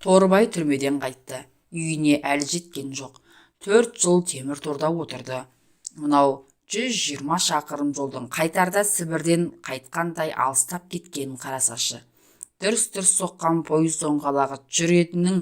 Торыбай түрмеден қайтты. Үйіне әлі жеткен жоқ. 4 жыл темір торда отырды. Мынау 120 шақырым жолдың қайтарда Сібірден қайтқандай алыстап кеткенін қарасашы. Дүрс-дүрс соққан пойыз доңғалағы жүретінің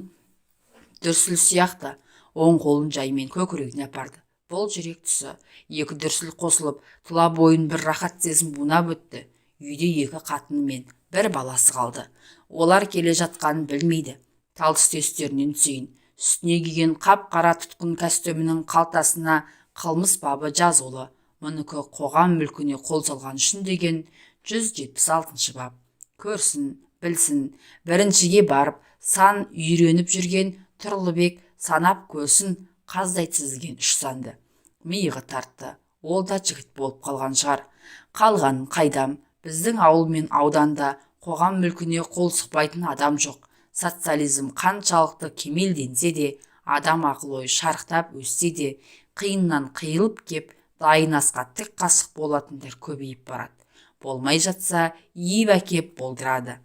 дүрсіл сияқты оң қолын жаймен көкірегіне апарды. Бұл жүрек тұсы екі дүрсіл қосылып, тұла бойын бір рахат сезім бунап өтті. Үйде екі қатыны мен бір баласы қалды. Олар келе жатқанын білмейді. Тал-түстестерінен түсейін. Үстіне киген қап-қара тұтқын костюмінің қалтасына қылмыс бабы жазулы. Мұныкі қоғам мүлкіне қол салған үшін деген 176 бап. Көрсін, білсін, біріншіге барып, сан үйреніп жүрген Тұрлыбек санап көсін қаздай тізілген 3 санды. Миығы тартты. Ол да жігіт болып қалған шығар. Қалғанын қайдам, біздің ауыл мен ауданда қоғам мүлкіне қол сұқпайтын адам жоқ. Социализм қаншалықты кемелденсе де, адам ақыл ой шарықтап өссе де, қиыннан қиылып кеп, дайын асқа тік қасық болатындар көбейіп барады. Болмай жатса, иіп әкеп болдырады.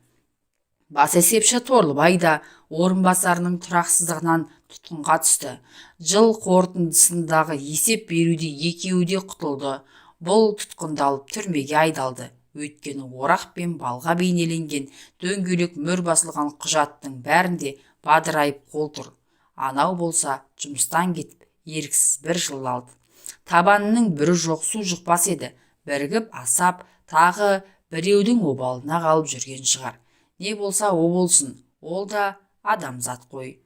Бас есепші Торлыбай да орынбасарының тұрақсыздығынан тұтқынға түсті. Жыл қорытындысындағы есеп беруде екеуі де құтылды. Бұл тұтқындалып түрмеге айдалды. Өйткені орақ пен балға бейнеленген дөңгелек мөр басылған құжаттың бәрінде бадырайып қол тұр. Анау болса жұмыстан кетіп, еріксіз 1 жыл алды. Табанының бірі жоқ, су жұқпас еді. Бірігіп асап, тағы біреудің обалына қалып жүрген шығар. Не болса о болсын, ол да адамзат қой.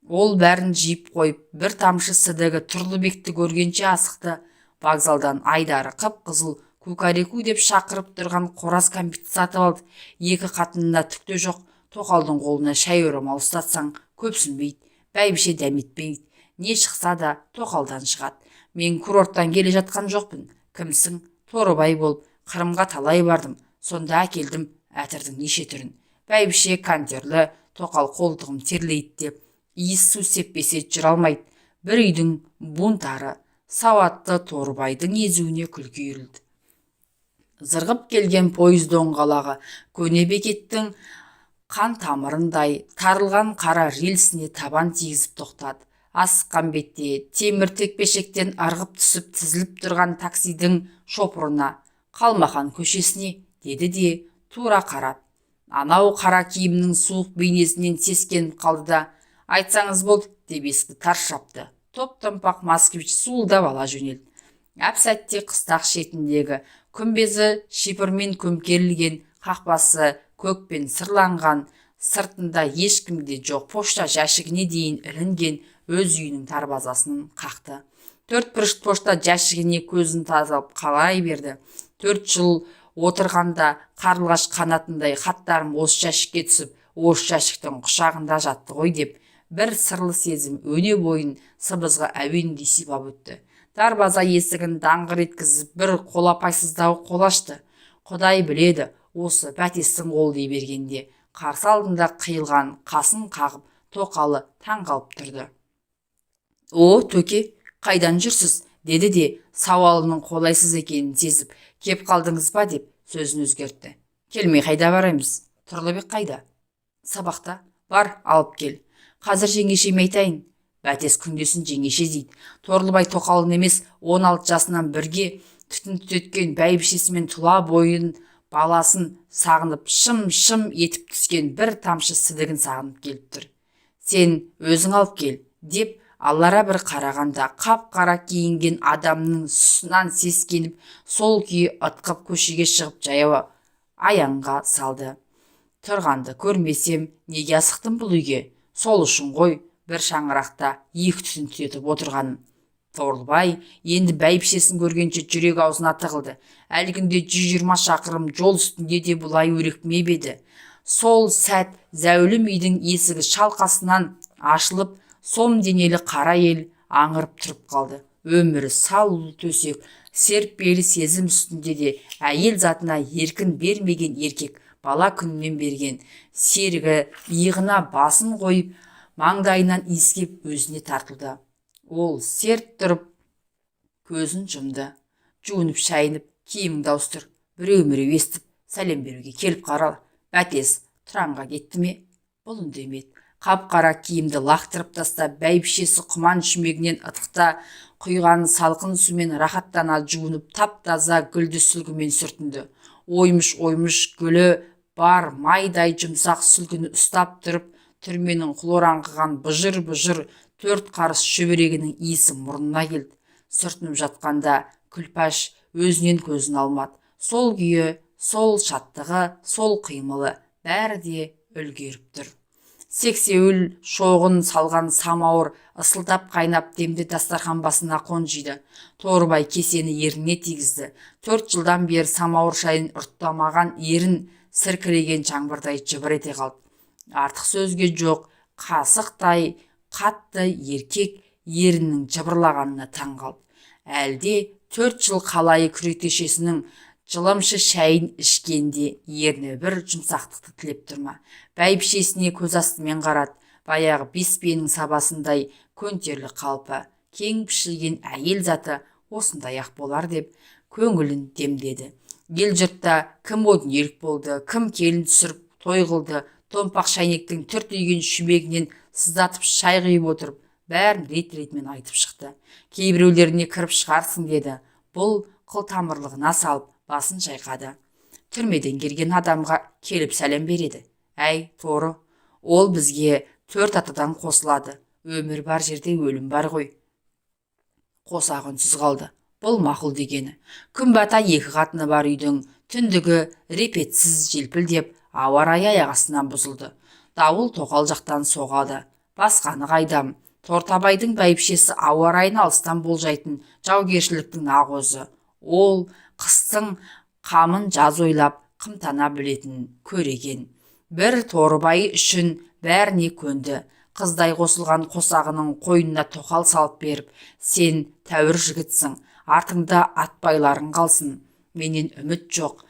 Ол бәрін жиып қойып, бір тамшы сідігі Тұрлыбекті көргенше асықты. Вокзалдан айдары қып-қызыл көкареку деп шақырып тұрған қораз кәмпит сатып алды. Екі қатынына түкте жоқ. Тоқалдың қолына шай орамал ұстатсаң көпсінбейді, бәйбіше дәметпейді. Не шықса да тоқалдан шығады. Мен курорттан келе жатқан жоқпын. Кімсің? Торыбай болып, Қырымға талай бардым. Сонда әкелдім әтірдің неше түрін. Бәйбіше кантерлі, тоқал қолтығым терлейді деп, иіс су сеппесе жүре алмайды. Бір үйдің бунтары, сауатты Торыбайдың езуіне күлкі үйірілді. Зырғып келген пойыз доңғалағы көне бекеттің қан тамырындай тарылған қара рельсіне табан тигізіп тоқтады. Асыққан бетте темір текпешектен ырғып түсіп тізіліп тұрған таксидің шопырына, Қалмахан көшесіне, деді де тура қарап. Анау қара киімнің суық бейнесінен сескеніп қалды да, айтсаңыз болды, деп есікті тарс жапты. Топ-томпақ москвич суылдап ала жөнелді. Әп-сәтте қыстақ шетіндегі күмбезі шипырмен көмкерілген, қақпасы көкпен сырланған, сыртында ешкімде жоқ пошта жәшігіне дейін ілінген өз үйінің дарбазасын қақты. 4 бұрышты пошта жәшігіне көзін тазалап қалай берді. 4 жыл отырғанда қарлығаш қанатындай хаттарым осы жәшікке түсіп, осы жәшіктің құшағында жатты ғой деп, бір сырлы сезім өне бойын сыбызғы әуендей сипап өтті. Дарбаза есігін даңғыр еткізіп бір қолапайсыздау қол ашты. Құдай біледі, осы бәтестің қол дей бергенде, қарсы алдында қиылған қасын қағып, тоқалы таң қалып тұрды. О, төке, қайдан жүрсіз? Деді де сауалының қолайсыз екенін сезіп, кеп қалдыңыз ба деп сөзін өзгертті. Келмей қайда барамыз? Тұрлыбек қайда? Сабақта. Бар, алып кел. Қазір жеңешеме айтайын. Бәтес күндесін жеңеше дейді. Торлыбай тоқалын емес, 16 жасынан бірге түтін түтеткен бәйбішесімен тұла бойын баласын сағынып, шым-шым етіп түскен бір тамшы сідігін сағынып келіп тұр. Сен өзің алып кел, деп аллара бір қарағанда қап-қара киінген адамның сұсынан сескеніп, сол күйі ытқып көшеге шығып жаяу аяңға салды. Тұрғанды көрмесем, неге асықтым бұл үйге? Сол үшін ғой, бір шаңырақта екі түтін түтетіп отырғаным. Торлыбай енді бәйбішесін көргенше жүрек аузына тығылды. Әлгінде 120 шақырым жол үстінде де бұлай өрекмеп еді. Сол сәт зәулім үйдің есігі шалқасынан ашылып, сом денелі қара ел аңырып тұрып қалды. Өмірі салулы төсек, серппелі сезім үстінде де әйел затына еркін бермеген еркек бала күннен берген серігі иығына басын қойып, маңдайынан иіскеп өзіне тартылды. Ол серт тұрып көзін жұмды. Жуынып шайынып, киіміңді ауыстыр. Біреу-міреу естіп, сәлем беруге келіп қарал. Бәтес Тұранға кетті ме? Бұл үндемеді. Қап-қара киімді лақтырып тастап, бәйбішесі құман шүмегінен ытықта құйған салқын сумен рахаттана жуынып, тап-таза гүлді сүлгімен сүртінді. Оймыш гүлі бар майдай жұмсақ сүлгіні ұстап тұрып, түрменің хлораңқыған бұжыр-бұжыр 4 қарыс шөберегінің иісі мұрнына келді. Сүртініп жатқанда Күлпаш өзінен көзін алмады. Сол күйі, сол шаттығы, сол қимылы бәрі де үлгеріп тұр. Сексеуіл шоғын салған самауыр ысылдап қайнап демде дастархан басына қонжиды. Торыбай кесені еріне тигізді. 4 жылдан бері самауыр шайын ұрттамаған ерін сіркіреген жаңбырдай жыбыр ете қалды. Артық сөзге жоқ, қасықтай қатты еркек еріннің жыбырлағанына таң қалды. Әлде 4 жыл қалайы күретешесінің жылымшы шайын ішкенде ерні бір жұмсақтықты тілеп тұрма. Бәйбішесіне көз астымен қарады. Баяғы беспенің сабасындай көнтерлі қалпы, кең пішілген әйел заты осындай-ақ болар деп көңілін демдеді. Ел жұртта кім өнерлік болды, кім келін түсіріп той қылды, томпақ шайнектің түртейген шүмегінен сыздатып шай құйып отырып, бәрін рет-ретімен айтып шықты. Кейбіреулеріне кіріп шығарсың деді. Бұл қылтамырлығына салып басын шайқады. Түрмеден келген адамға келіп сәлем береді. Әй, торы, ол бізге 4 атадан қосылады. Өмір бар жерде өлім бар ғой. Қосақ үнсіз қалды. Бұл мақұл дегені. Күн бата 2 қатыны бар үйдің түндігі репетсіз желпілдеп, ауа райы аяқ астынан бұзылды. Дауыл тоқал жақтан соғады. Басқаны қайдам. Тортабайдың бәйбішесі ауа райын алыстан болжайтын жаугершіліктің ағозы. Ол қыстың қамын жаз ойлап қымтана білетін көреген. Бір Торыбай үшін бәріне көнді. Қыздай қосылған қосағының қойнына тоқал салып беріп, сен тәуір жігітсің, артыңда атбайларың қалсын. Менен үміт жоқ.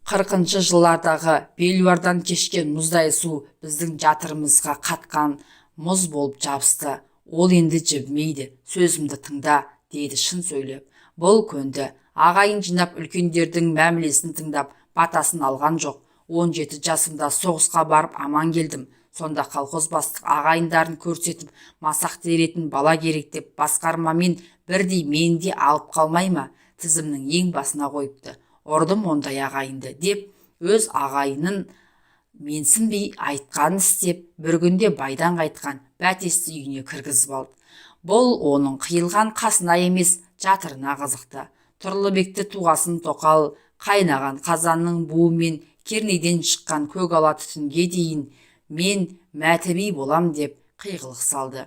40-шы жылдардағы белуардан кешкен мұздай су біздің жатырымызға қатқан мұз болып жабысты. Ол енді жібімейді. Сөзімді тыңда, деді шын сөйлеп. Бұл көнді. Ағайын жинап үлкендердің мәмілесін тыңдап, батасын алған жоқ. 17 жасымда соғысқа барып аман келдім. Сонда колхоз бастық ағайындарын көрсетіп, масақ теретін бала керек деп басқармамен бірдей мені де алып қалмай ма? Тізімнің ең басына қойыпты. Ұрдым ондай ағайынды деп, өз ағайынын менсінбей айтқанын істеп, бір күнде байдан қайтқан бәтесті үйіне кіргізіп алды. Бұл оның қиылған қасына емес, жатырына қызықты. Тұрлыбекті туғасын тоқал, қайнаған қазанның буымен кернейден шыққан көгала түтінге дейін мен мәтіби болам деп қиғылық салды.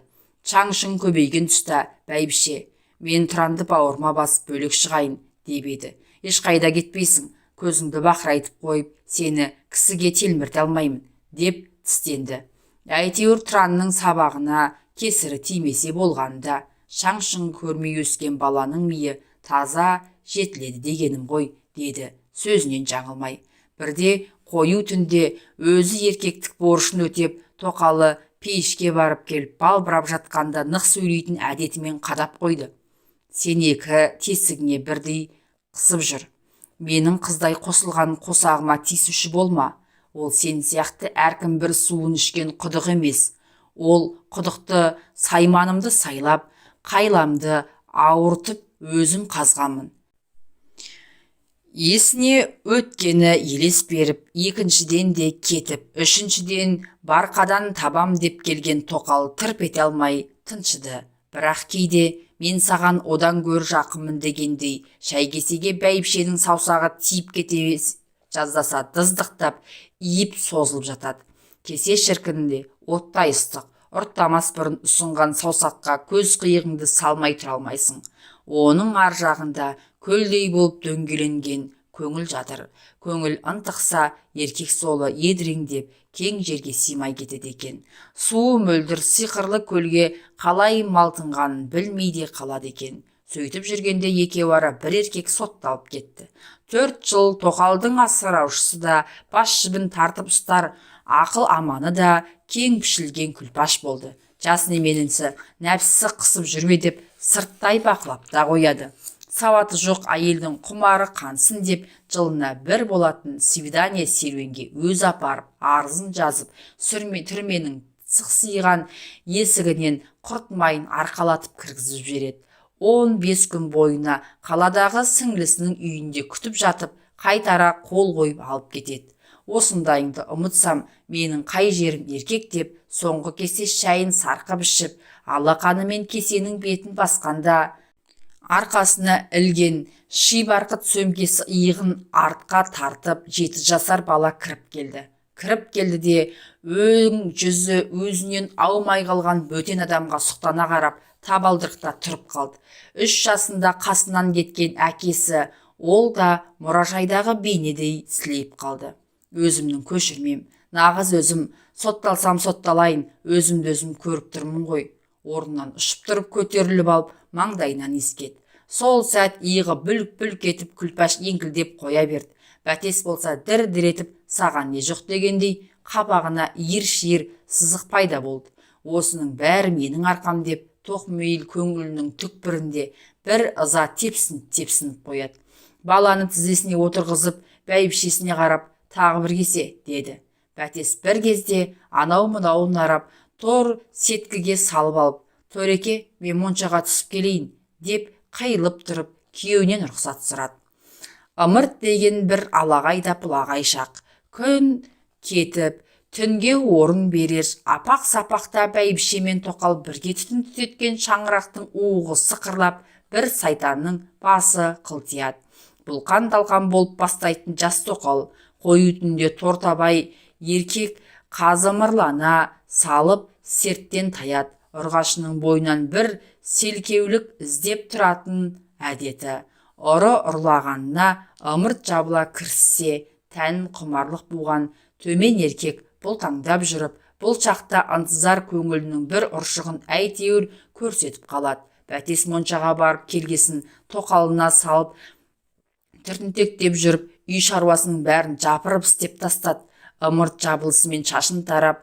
Шаң-шың көбейген тұста бәйбіше, мен тұранды бауырма басып бөлек шығайын деп еді. Ешқайда кетпейсің, көзіңді бақырайтып қойып, сені кісіге телмірте алмаймын деп тістенді. Әйтеуір тұранның сабағына кесірі тимесе болғанда, шаң-шың көрмей өскен баланың миы таза жетіледі дегенім ғой, деді сөзінен жаңылмай. Бірде қою түнде өзі еркектік борышын өтеп, тоқалы пейішке барып келіп балбырап жатқанда нық сөйлейтін әдетімен қадап қойды. Сен 2 тесігіңе бірдей қысып жүр. Менің қыздай қосылған қосағыма тисуші болма. Ол сен сияқты әркім бір суын ішкен құдық емес. Ол құдықты сайманымды сайлап, қайламды ауыртып өзім қазғамын. Есіне өткені елес беріп, екіншіден де кетіп, үшіншіден барқадан табам деп келген тоқал тырп ете алмай тыншыды. Бірақ кейде мен саған одан гөр жақынмын дегендей, шәйкесеге бәйбішенің саусағы тиіп кете жаздаса дыздықтап, иіп созылып жатады. Кесе шіркінінде оттай ыстық, ұрттамас бұрын ұсынған саусаққа көз қиығыңды салмай тұра алмайсың. Оның ар жағында көлдей болып дөңгеленген көңіл жатыр. Көңіл ынтықса, еркек солы едіреңдеп, кең жерге симай кетеді екен. Суы мөлдір сиқырлы көлге қалай малтынғанын білмейде қалады екен. Сөйтіп жүргенде екеуара бір еркек сотталып кетті. 4 жыл тоқалдың асыраушысы да, бас жібін тартып ұстар ақыл аманы да кең пішілген Күлпаш болды. Жас неменісі нәпсісі қысып жүрме деп сырттай бақылап та қояды. сауаты жоқ әйелдің құмары қансын деп жылына бір болатын свидание серуенге өз апарып арызын жазып түрменің сықсиған есігінен құрт майын арқалатып кіргізіп жібереді. 15 күн бойына қаладағы сіңлісінің үйінде күтіп жатып, қайтара қол қойып алып кетеді. Осындайыңды ұмытсам, менің қай жерім еркек деп, соңғы кесе шайын сарқып ішіп, алақанымен кесенің бетін басқанда, арқасына ілген ши барқыт сөмкесі иығын артқа тартып 7 жасар бала кіріп келді де өң жүзі өзінен аумай қалған бөтен адамға сұқтана қарап табалдырықта тұрып қалды. 3 жасында қасынан кеткен әкесі, ол да мұражайдағы бейнедей сілейіп қалды. Өзімнің көшірмем, нағыз өзім, сотталсам сотталайын, өзімді өзім көріп тұрмын ғой. Орнынан ұшып тұрып көтеріліп алып, маңдайынан иіскеді. Сол сәт иығы бүлк-бүлк етіп күлпаш еңкілдеп қоя берді. Бәтес болса дір-дір етіп, саған не жоқ дегендей, қабағына иір-шиыр сызық пайда болды. Осының бәрі менің арқам деп, тоқмейіл көңілінің түкпірінде бір ыза тепсініп қояды. Баланы тізесіне отырғызып, бәйбішесіне қарап, тағы бір кесе, деді. Бәтес бір кезде анау-мынауын арап, тор сеткіге салып алып, Төреке, мен моншаға түсіп келейін, деп қиылып тұрып, күйеуінен рұқсат сұрады. Ымырт деген бір алағай-дапылағай шақ. Күн кетіп, түнге орын берер, апақ-сапақта бәйбішемен тоқал бірге түтін түтеткен шаңырақтың уығы сықырлап, бір сайтанның басы қылтияды. Бұлқан-талқан болып бастайтын жас тоқал, қою түнде тортабай еркек қазымырлана салып серттен таяды. Ұрғашының бойынан бір селкеулік іздеп тұратын әдеті. Ұры ұрлағанына ымырт жабыла кіріссе, тән құмарлық буған төмен еркек бұлтаңдап жүріп, бұл шақта ынтызар көңілінің бір ұршығын әйтеуір көрсетіп қалады. Бәтес моншаға барып келгесін тоқалына салып, түртінтектеп жүріп, үй шаруасының бәрін жапырып істеп тастады. Ымырт жабылысымен шашын тарап,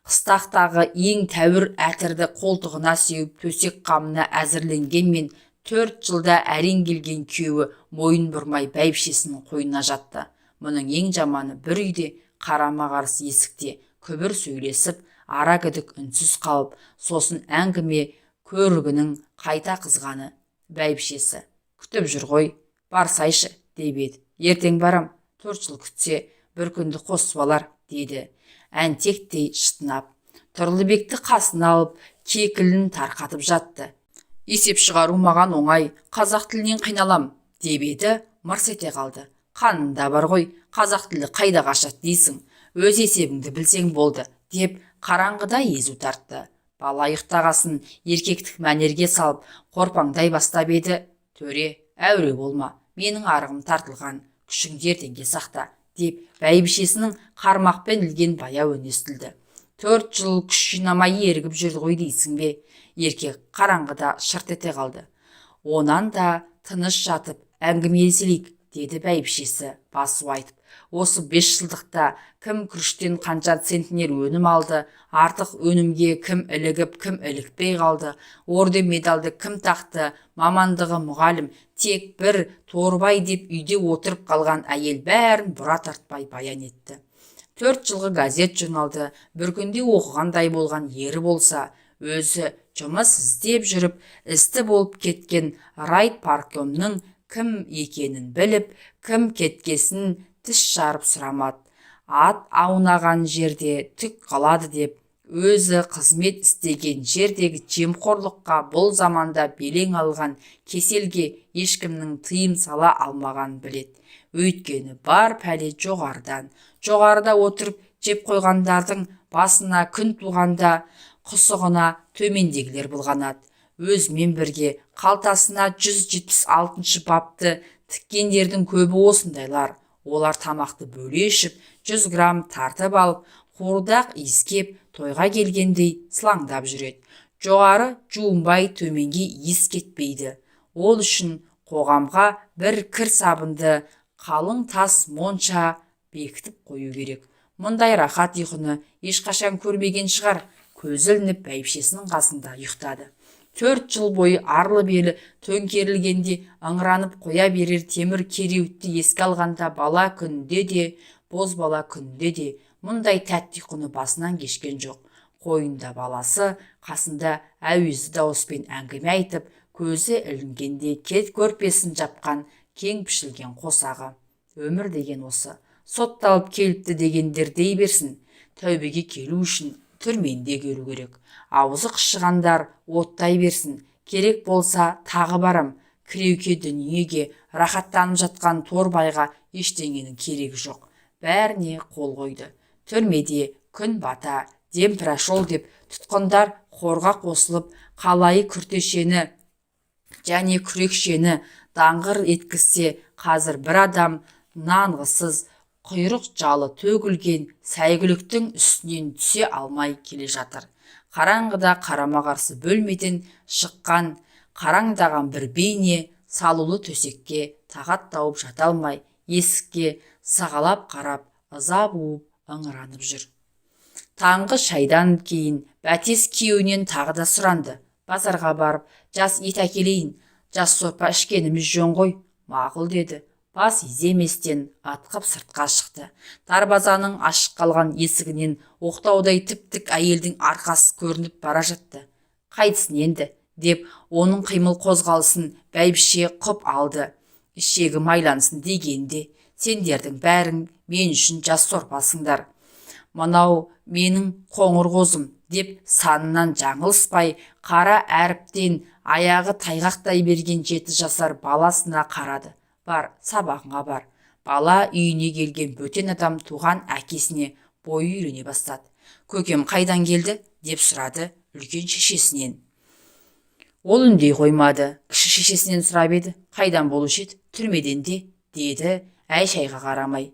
қыстақтағы ең тәуір әтірді қолтығына сеуіп, төсек қамына әзірленгенмен 4 жылда әрең келген күйеуі мойын бұрмай бәйбішесінің қойнына жатты. Мұның ең жаманы бір үйде қарама-қарсы есікте күбір сөйлесіп, ара күдік үнсіз қалып, сосын әңгіме көрігінің қайта қызғаны. Бәйбішесі, күтіп жүр ғой, барсайшы, деп еді. Ертең барам, 4 жыл күтсе, бір күнді қосып алар, деді. Әнтектей шытынап, Тұрлыбекті қасына алып, кекілін тарқатып жатты. Есеп шығару маған оңай, қазақ тілінен қиналам, деп еді, мырс ете қалды. Қанында бар ғой, қазақ тілі қайда қашады дейсің, өз есебіңді білсең болды, деп қараңғыда езу тартты. Бала ұйықтағасын еркектік мәнерге салып, қорпаңдай бастап еді. Төре, әуре болма, менің арығым тартылған, күшіңді ертеңге сақта, деп бәйбішесінің қармақпен ілген баяу үні естілді. 4 жыл күш жинамай ерігіп жүрді ғой дейсің бе? Еркек қараңғыда шырт ете қалды. Онан да тыныш жатып әңгімелесейік, деді бәйбішесі басу айтып. Осы 5 жылдықта кім күріштен қанша центнер өнім алды, артық өнімге кім ілігіп, кім ілікпей қалды, орден медалды кім тақты, мамандығы мұғалім, тек бір Торбай деп үйде отырып қалған әйел бәрін бұра тартпай баян етті. 4 жылғы газет журналды бір күнде оқығандай болған ері болса, өзі жұмыс іздеп жүріп, істі болып кеткен райпаркомның кім екенін біліп, кім кеткесін тіс жарып сұрамады. Ат аунаған жерде түк қалады деп, өзі қызмет істеген жердегі жемқорлыққа бұл заманда белең алған кеселге ешкімнің тыйым сала алмаған білет. Өйткені бар пәле жоғарыдан. Жоғарыда отырып жеп қойғандардың басына күн туғанда құсығына төмендегілер былғанады. Өзімен бірге қалтасына 176 бапты тіккендердің көбі осындайлар. Олар тамақты бөле ішіп, 100 грамм тартып алып, қуырдақ иіскеп, тойға келгендей сылаңдап жүреді. Жоғары жуынбай төменге иіс кетпейді. Ол үшін қоғамға бір кір сабынды қалың тас монша бекітіп қою керек. Мұндай рахат ұйқыны ешқашан көрмеген шығар. Көзі ілініп бәйбішесінің қасында ұйықтады. 4 жыл бойы арлы-берлі төңкерілгенде ыңыранып қоя берер темір кереуетті еске алғанда бала күнде де, бозбала күнде де мұндай тәтті ұйқыны басынан кешкен жоқ. Қойнында баласы, қасында әуезді дауыспен әңгіме айтып, көзі ілінгенде кет көрпесін жапқан кең пішілген қосағы. Өмір деген осы. Сотталып келіпті дегендер дей берсін. Тәубеге келу үшін түрменде көру керек. Аузы қышығандар оттай берсін. Керек болса тағы барам. Кіреуке дүниеге рахаттанып жатқан Торбайға ештеңенің керегі жоқ. Бәріне қол қойды. Түрмеде күн бата, дем прошел деп тұтқындар қорға қосылып, қалайы күртешені және күрекшені даңғыр еткізсе, қазір бір адам нанғысыз, құйрық жалы төгілген сәйгүліктің үстінен түсе алмай келе жатыр. Қараңғыда қарама-қарсы бөлмеден шыққан қараңдаған бір бейне салулы төсекке тағат тауып жата алмай, есікке сағалап қарап, ыза буып ыңыранып жүр. Таңғы шайдан кейін Бәтес күйеуінен тағы да сұранды. Базарға барып, жас ет әкелейін, жас сорпа ішкеніміз жөн ғой. Мақұл деді. Бас иземестен атқып сыртқа шықты. Дарбазаның ашық қалған есігінен оқтаудай тіп-тік әйелдің арқасы көрініп бара жатты. Қайтсын енді, деп оның қимыл қозғалысын бәйбіше құп алды. Ішегі майлансын дегенде, сендердің бәрің мен үшін жас сорпасыңдар. Мынау менің қоңыр қозым, деп санынан жаңылыспай, қара әріптен аяғы тайғақтай берген 7 жасар баласына қарады. Бар, сабағыңа бар. Бала үйіне келген бөтен адам туған әкесіне бойы үйрене бастады. Көкем қайдан келді? Деп сұрады үлкен шешесінен. Ол үндей қоймады. Кіші шешесінен сұрап еді. Қайдан болушы еді? Түрмеден де, деді әй-шайға қарамай.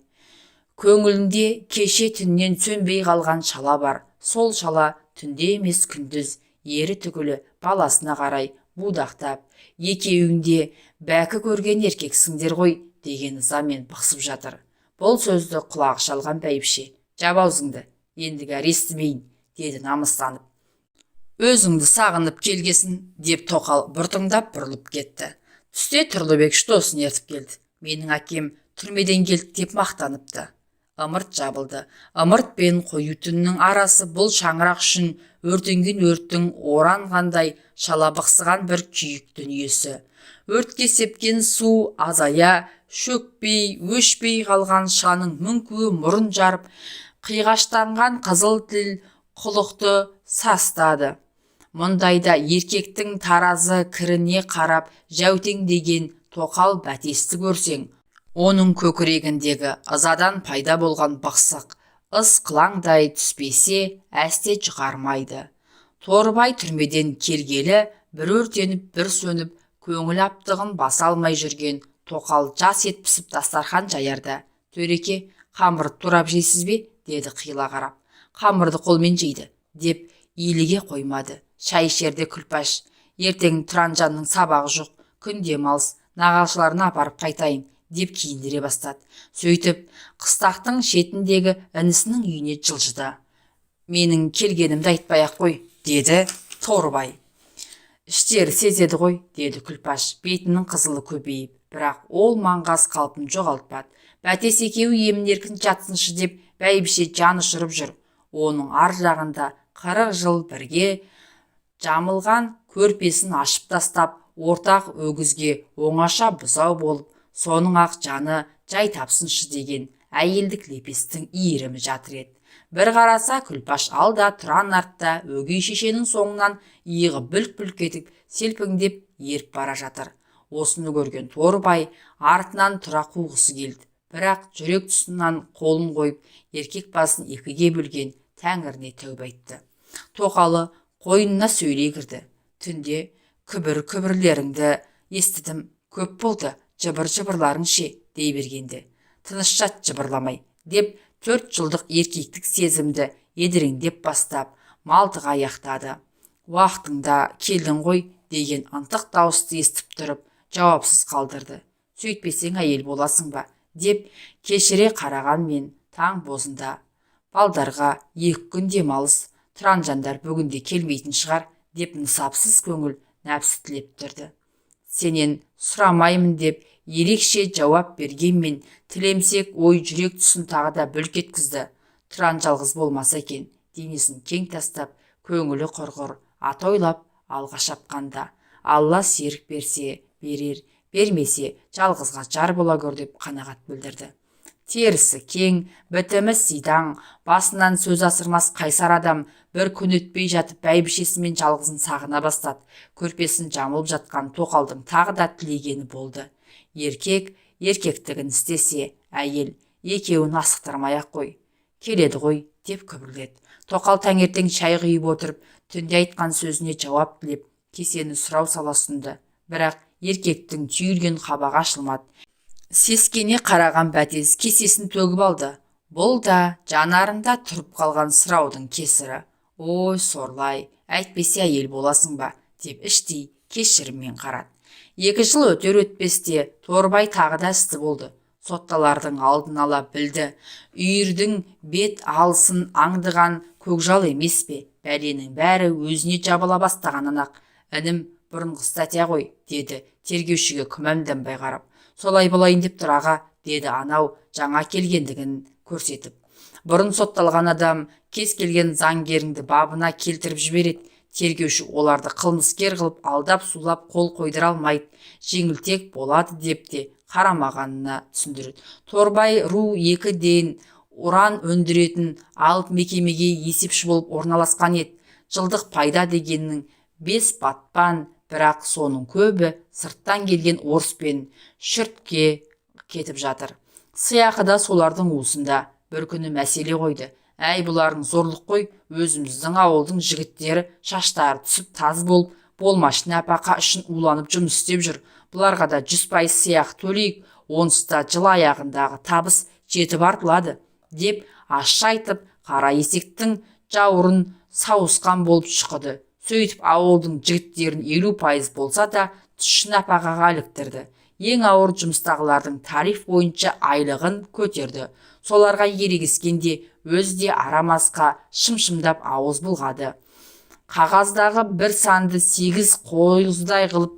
Көңілінде кеше түннен сөнбей қалған шала бар. Сол шала түнде емес күндіз ері түгілі баласына қарай будақтап, екеуіңде бәкі көрген еркексіңдер ғой деген ызамен бықсып жатыр. Бұл сөзді құлағы шалған бәйбіше, жап аузыңды, ендігәрі естімейін, деді намыстанып. Өзіңді сағынып келгесін, деп Тоқал бұртыңдап бұрылып кетті. Түсте Тұрлыбек штосын ертіп келді. Менің әкем түрмеден келді деп мақтаныпты. Ымырт жабылды. Ымырт пен қою түннің арасы бұл шаңырақ үшін өртенген өрттің оранғандай шала бықсыған бір күйік дүниесі. Өртке сепкен су азая, шөкпей, өшпей қалған шаның мүңкуі мұрын жарып, қиғаштанған қызыл тіл құлықты састады. Мұндайда еркектің таразы кіріне қарап жәутеңдеген Тоқал Бәтесті көрсең, оның көкірегіндегі ызадан пайда болған бықсық ыс қылаңдай түспесе әсте жұқармайды. Торбай түрмеден келгелі бір өртеніп бір сөніп көңіл аптығын баса алмай жүрген Тоқал жас ет пісіп дастархан жаярда. Төреке, қамырды турап жейсіз бе? Деді қиыла қарап. Қамырды қолмен жейді, деп иіліге қоймады. Шай ішерде Күлпаш. Ертең Тұранжанның сабағы жоқ, күн демалыс, нағашыларына апарып қайтайын, деп киіндіре бастады. Сөйтіп, қыстақтың шетіндегі інісінің үйіне жылжыды. Менің келгенімді айтпай-ақ қой, деді Торбай. Іштері сезеді ғой, деді Күлпаш, бетінің қызылы көбейіп. Бірақ ол маңғаз қалпын жоғалтпады. Бәтес екеуі емін-еркін жатсыншы деп бәйбіше жаны ұшырып жүр. Оның ар жағында 40 жыл бірге жамылған көрпесін ашып тастап, ортақ өгізге оңаша бұзау болып, соның ақ жаны жай тапсыншы деген әйелдік лепестің иірімі жатыр еді. Бір қараса Күлпаш алда, Тұран артта, өгей шешенің соңынан иығы бүлк-бүлк етіп, селпіңдеп еріп бара жатыр. Осыны көрген Торбай артынан тұра қуғысы келді. Бірақ жүрек тұсынан қолын қойып, еркек басын екіге бөлген Тәңіріне тәубе айтты. Тоқалы қойнына сөйлей кірді. Түнде күбір-күбірлеріңді естідім, көп болды, жыбыр-жыбырларың ше, дей бергенде. Тыныш жат жыбырламай, деп 4 жылдық еркектік сезімді едіреңдеп бастап, малтыға аяқтады. Уақытыңда келдің ғой, деген ынтық дауысты естіп тұрып, жауапсыз қалдырды. Сөйтпесең әйел боласың ба, деп кешіре қарағанмен таң бозында. Балдарға 2 күн демалыс, Тұранжандар бүгінде келмейтін шығар, деп нысапсыз көңіл нәпсі тілеп тұрды. Сенен сұрамаймын деп ерекше жауап бергенмен тілемсек ой жүрек тұсын тағы да бүлк еткізді. Тұран жалғыз болмаса екен, денесін кең тастап, көңілі құрғыр, ат ойлап алға шапқанда. Алла серік берсе берер, бермесе жалғызға жар бола көр деп қанағат білдірді. Терісі кең, бітімі сидаң, басынан сөз асырмас қайсар адам бір күн өтпей жатып бәйбішесімен жалғызын сағына бастады. Көрпесін жамылып жатқан тоқалдың тағы да тілегені болды. Еркек еркектігін істесе, әйел екеуін асықтырмай-ақ қой. Келеді ғой деп күбірледі. Тоқал таңертең шай құйып отырып, түнде айтқан сөзіне жауап тілеп, кесені сұрау сала ұсынды. Бірақ еркектің түйілген қабағы ашылмады. Сескене қараған бәтес кесесін төгіп алды. Бұл да жанарында тұрып қалған сұраудың кесірі. Ой, сорлай, әйтпесе әйел боласың ба, деп іштей кешіріммен қарады. 2 жыл өтер өтпесте Торбай тағы да істі болды. Сотталардың алдын ала білді. Үйірдің бет алсын аңдыған көкжал емес пе? Бәленің бәрі өзіне жабыла бастағанын-ақ. Інім бұрынғы статья ғой, деді тергеушіге күмәнданбай қарап. Солай болайын деп тұр аға, деді анау жаңа келгендігін көрсетіп. Бұрын сотталған адам кез келген заңгеріңді бабына келтіріп жібереді. Тергеуші оларды қылмыскер қылып алдап сулап қол қойдыра алмайды, жеңілтек болады деп те қарамағанына түсіндіреді. Торбай ру 2 ден уран өндіретін алып мекемеге есепші болып орналасқан еді. Жылдық пайда дегеннің 5 батпан, бірақ соның көбі сырттан келген орыс пен шүртке кетіп жатыр. Сыйақы да солардың уысында. Бір күні мәселе қойды. Әй, бұларың зорлық қой, өзіміздің ауылдың жігіттері шаштары түсіп таз болып, болмашын әпақа үшін уланып жұмыс істеп жүр. Бұларға да 100% сыйақы төлейік, онысы да жыл аяғындағы табыс жетіп артылады, деп ащы айтып, қара есектің жауырын сауысқан болып шықыды. Сөйтіп ауылдың жігіттерін 50% болса да түсшін әпақаға іліктірді. Ең ауыр жұмыстағылардың тариф бойынша айлығын көтерді. Соларға ерегескенде өзде арамасқа шым-шымдап ауыз бұлғады. Қағаздағы бір санды 8 қойыздай қылып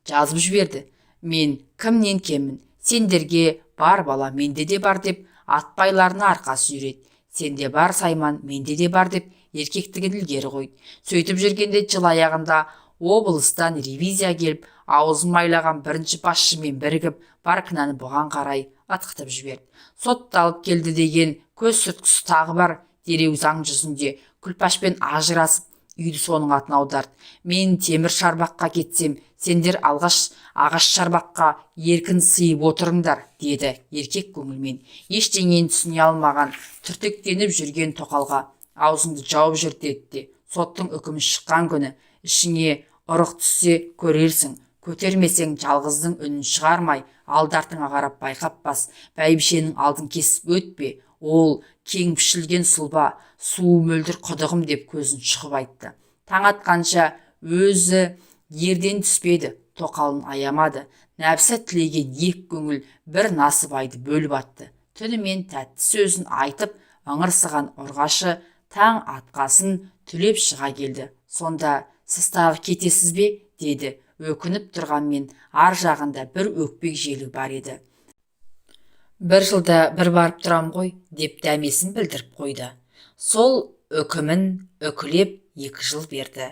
жазып жіберді. Мен кімнен кемін? Сендерге бар бала, менде де бар деп атпайларына арқа сүйреді. Сенде бар Сайман, менде де бар деп еркектігін ілгері қойды. Сөйтіп жүргенде жыл аяғында облыстан ревизия келіп, аузын майлаған бірінші басшымен бірігіп, бар кінәні бұған қарай атқытып жіберді. Сотталып келді деген көз сүрткісі тағы бар. Дереу заң жүзінде Күлпашпен ажырасып, үйді соның атына аударды. Мен темір шарбаққа кетсем, сендер ағаш шарбаққа еркін сыйып отырыңдар, деді еркек көңілмен. Ештеңені түсіне алмаған, түртектеніп жүрген тоқалға аузыңды жауып жүр, деді. Соттың үкімі шыққан күні ішіңе ұрық түссе көрерсің, көтермесең жалғыздың үнін шығармай алдартыңа қарап байқап бас. Бәйбішенің алдын кесіп өтпе, ол кең пішілген сұлба, суы мөлдір құдығым, деп көзін шұқып айтты. Таң атқанша өзі ерден түспеді, тоқалын аямады. Нәпсі тілеген ек көңіл бір насыбайды бөліп атты. Түнімен тәтті сөзін айтып ыңырсыған ұрғашы таң атқасын түлеп шыға келді. Сонда сіз тағы кетесіз бе, деді. Өкініп тұрғанмен ар жағында бір өкпек желі бар еді. 1 жылда бір барып тұрам ғой, деп дәмесін білдіріп қойды. Сол үкімін үкілеп 2 жыл берді.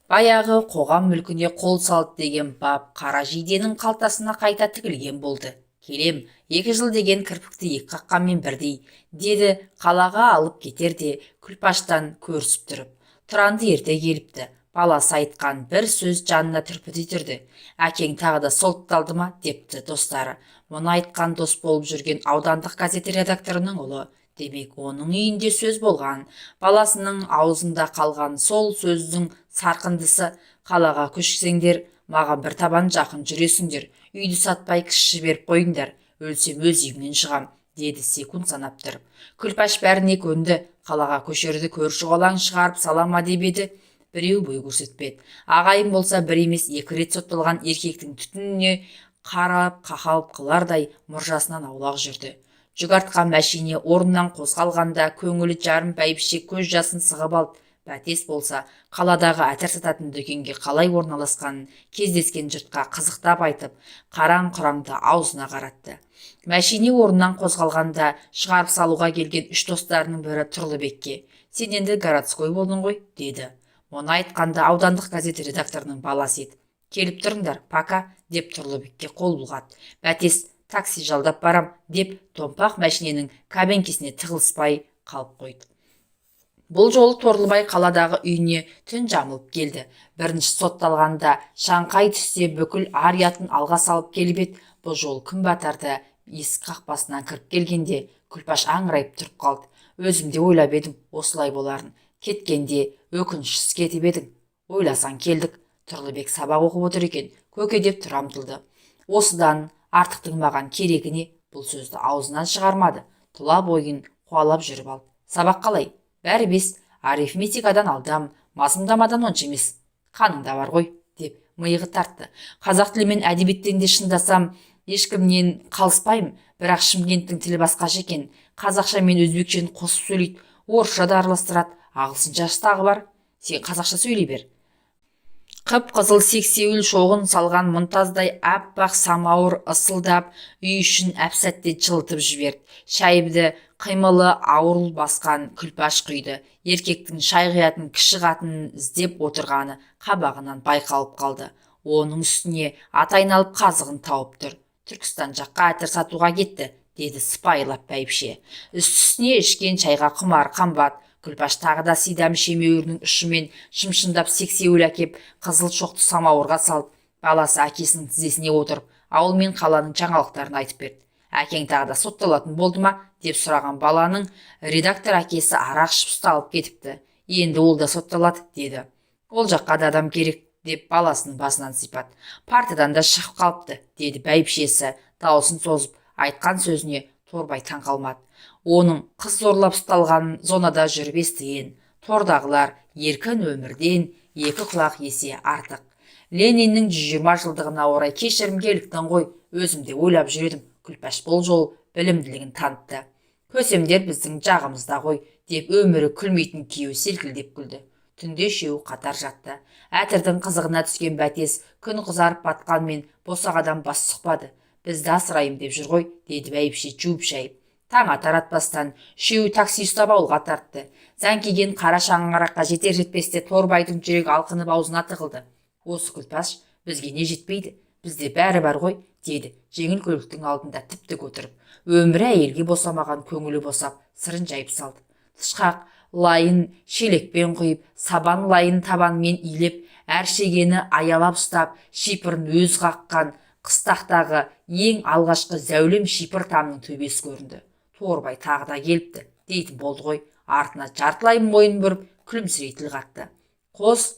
Баяғы қоғам мүлкіне қол салды деген бап қара жейденің қалтасына қайта тігілген болды. Келем, 2 жыл деген кірпікті 2 қаққанмен бірдей, деді қалаға алып кетерде Күлпаштан көрісіп тұрып. Тұранды ерте келіпті. Баласы айтқан бір сөз жанына түрпідей тұрды. Әкең тағы да сотталды ма, депті достары. Мұны айтқан дос болып жүрген аудандық газеті редакторының ұлы. Демек, оның үйінде сөз болған. Баласының аузында қалған сол сөздің сарқындысы. Қалаға көшсеңдер, маған бір табан жақын жүресіңдер. Үйді сатпай кіші беріп қойыңдар. Өлсем өз үйімнен шығам, деді секунд санап тұрып. Күлпаш бәріне көнді. Қалаға көшерді көрші қолаң шығарып салама деп еді. Біреу бой көрсетпеді. Ағайын болса бір емес 2 рет сотталған еркектің түтініне қарап қақалып қылардай мұржасынан аулақ жүрді. Жүк артқан мәшине орнынан қозғалғанда көңілі жарым бәйбіше көз жасын сығып алды. Бәтес болса қаладағы әтір сататын дүкенге қалай орналасқанын кездескен жұртқа қызықтап айтып, қараң-құраңды аузына қаратты. Мәшине орнынан қозғалғанда шығарып салуға келген үш достарының бірі Тұрлыбекке: «Сен енді городской болдың ғой», деді. Оны айтқанда аудандық газет редакторының баласы еді. «Келіп тұрыңдар, пока», деп Тұрлыбекке қол бұлғады. Бәтес: «Такси жалдап барам», деп томпақ мәшиненің кабинкесіне тығылыспай қалып қойды. Бұл жолы Торлыбай қаладағы үйіне түн жамылып келді. Бірінші сотталғанда шаңқай түссе бүкіл ар-ұятын алға салып келіп еді. Бұл жолы күн батарда есік қақпасынан кіріп келгенде Күлпаш аңырайып тұрып қалды. «Өзім де ойлап едім осылай боларын. Кеткенде өкінішсіз кетіп едің. Ойласаң келдік». Тұрлыбек сабақ оқып отыр екен. «Көке», деп тұра ұмтылды. Осыдан артықтың маған керегі не? Бұл сөзді аузынан шығармады. Тұла бойын қуалап жүріп алды. «Сабақ қалай?» «Бәрі бес. Арифметикадан алдам, мазмұндамадан онша емес. Қаныңда бар ғой», деп миығы тартты. «Қазақ тілі мен әдебиеттен де шындасам ешкімнен қалыспаймын, бірақ Шымкенттің тілі басқаша екен. Қазақша мен өзбекшені қосып сөйлейді, орысша да араластырады, ағылшыншасы тағы бар. Сен қазақша сөйлей бер». Қып-қызыл сексеуіл шоғын салған мұнтаздай аппақ самауыр ысылдап үй ішін әп-сәтте жылытып жіберді. Шайбіді қимылы ауыр басқан Күлпаш құйды. Еркектің шай құятын кіші қатынын іздеп отырғаны қабағынан байқалып қалды. Оның үстіне ат айналып қазығын тауып тұр. «Түркістан жаққа әтір сатуға кетті», деді сыпайылап бәйбіше. Үсті-үстіне ішкен шайға құмар қамбат. Күлпаш тағы да сидам шемеуірінің ұшымен шымшындап сексеуіл әкеп қызыл шоқты самауырға салып, баласы әкесінің тізесіне отырып, ауыл мен қаланың жаңалықтарын айтып берді. «Әкең тағы да сотталатын болды ма?» деп сұраған баланың редактор әкесі арақ ішіп ұсталып кетіпті. «Енді ол да сотталады», деді. «Ол жаққа да адам керек», деп баласының басынан сипады. «Партиядан да шығып қалыпты», деді бәйбішесі дауысын созып. Айтқан сөзіне Торбай таң қалмады. Оның қыз зорлап ұсталғанын зонада жүріп естіген. Тордағылар еркін өмірден екі құлақ есе артық. «Лениннің 120 жылдығына орай кешірімге іліктің ғой, өзім де ойлап жүредім». Күлпаш бұл жол білімділігін танытты. «Көсемдер біздің жағымызда ғой», деп өмірі күлмейтін күйеу селкілдеп күлді. Түнде үшеуі қатар жатты. Әтірдің қызығына түскен Бәтес күн қызарып батқанмен босағадан бас сұқпады. «Бізді асырайым деп жүр ғой», деді бәйбіше жуып шайып. Таң атар атпастан үшеуі такси ұстап ауылға тартты. Зәңкиген қара шаңыраққа жетер жетпесте Торбайдың жүрегі алқынып аузына тығылды. «Осы Күлпаш, бізге не жетпейді? Бізде бәрі бар ғой», деді жеңіл көліктің алдында тіп-тік отырып. Өмірі әйелге босамаған көңілі босап, сырын жайып салды. Тышқақ лайын шелекпен құйып, сабан лайын табанмен илеп, әр шегені аялап ұстап, шипырын өз қаққан қыстақтағы ең алғашқы зәулем шипыр тамның төбесі көрінді. Торбай тағы да келіпті дейтін болды ғой. Артына жартылай мойын бұрып күлімсірей тіл қатты. Қос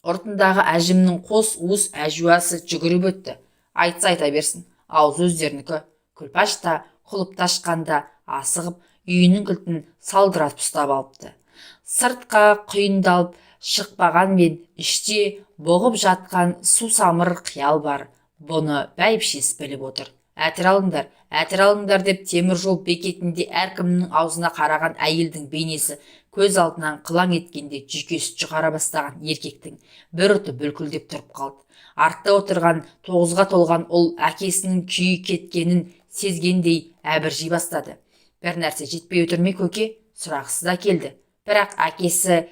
ұртындағы әжімнің қос уыс әжуасы жүгіріп өтті. «Айтса айта берсін, ауыз өздерінікі». Күлпаш та құлыпты ашқанда асығып үйінің кілтін салдыратып ұстап алыпты. Сыртқа құйындалып шықпағанмен іште бұғып жатқан сусамыр қиял бар. Бұны бәйбішесі біліп отыр. «Әтір алыңдар, әтір алыңдар», деп темір жол бекетінде әркімнің аузына қараған әйелдің бейнесі көз алдынан қылаң еткенде жүйкесі жұқара бастаған еркектің бір ұты бүлкілдеп тұрып қалды. Артта отырған 9-ға толған ұл әкесінің күйі кеткенін сезгендей әбіржей бастады. «Бір нәрсе жетпей отыр ме, көке?» сұрағысы да келді. Бірақ әкесі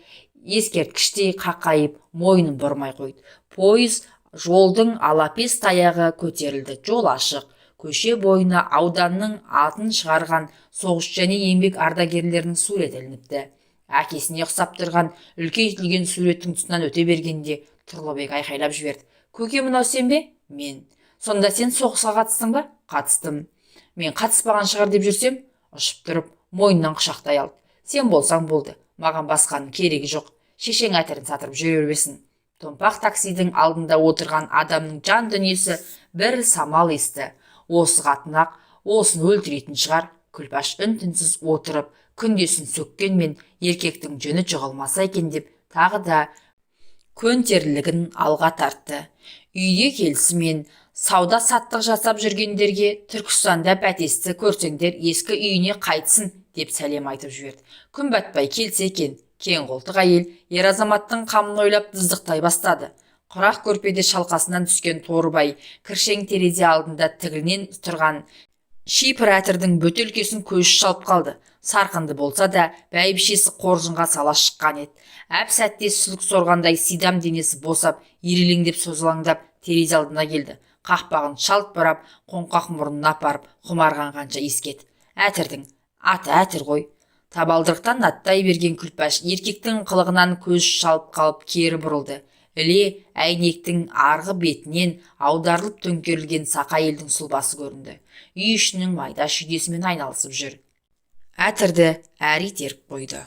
ескерткіштей қақайып мойнын бұрмай қойды. Пойыз жолдың алапес таяғы көтерілді. Жол ашық. Көше бойына ауданның атын шығарған соғыс және еңбек ардагерлерінің суреті ілініпті. Әкесіне ұқсап тұрған үлкейтілген суреттің тұсынан өте бергенде Тұрлыбек айқайлап жіберді. «Көке, мынау сен бе?» «Мен». «Сонда сен соғысқа қатыстың ба?» «Қатыстым». «Мен қатыспаған шығар деп жүрсем?» Ұшып тұрып мойнынан құшақтай алды. «Сен болсаң болды, маған басқаның керегі жоқ. Шешең әтірін сатырып жүре берсін». Томпақ таксидің алдында отырған адамның жан дүниесі бір самал есті. Осы қатынақ осын өлтіретін шығар. Күлпаш үн-түнсіз отырып, күндесін сөккенмен еркектің жөні жығылмаса екен деп тағы да көнтерлігін алға тартты. Үйге келісімен сауда-саттық жасап жүргендерге Түркістанда Бәтесті көрсеңдер ескі үйіне қайтсын деп сәлем айтып жіберді. Күн батпай келсе екен, Кең қолтық әйел ер азаматтың қамын ойлап дыздықтай бастады. Құрақ көрпеде шалқасынан түскен торыбай кіршең терезе алдында тігінен тұрған шипір әтірдің бөтелкесін көзі шалып қалды. Сарқынды болса да бәйбішесі қоржынға сала шыққан еді. Әп сәтте сүлік сорғандай сидам денесі босап, ирелеңдеп созалаңдап терезе алдына келді. Қақпағын шалт бұрап, қоңқақ мұрнына апарып құмарғанғанша ескет. Әтірдің аты әтір ғой. Табалдырықтан аттай берген Күлпәш еркектің қылығынан көз шалып қалып кері бұрылды. Іле әйнектің арғы бетінен аударылып төңкерілген сақа елдің сұлбасы көрінді. Үй ішінің майда шүйдесімен айналысып жүр. Әтірді әр итеріп қойды.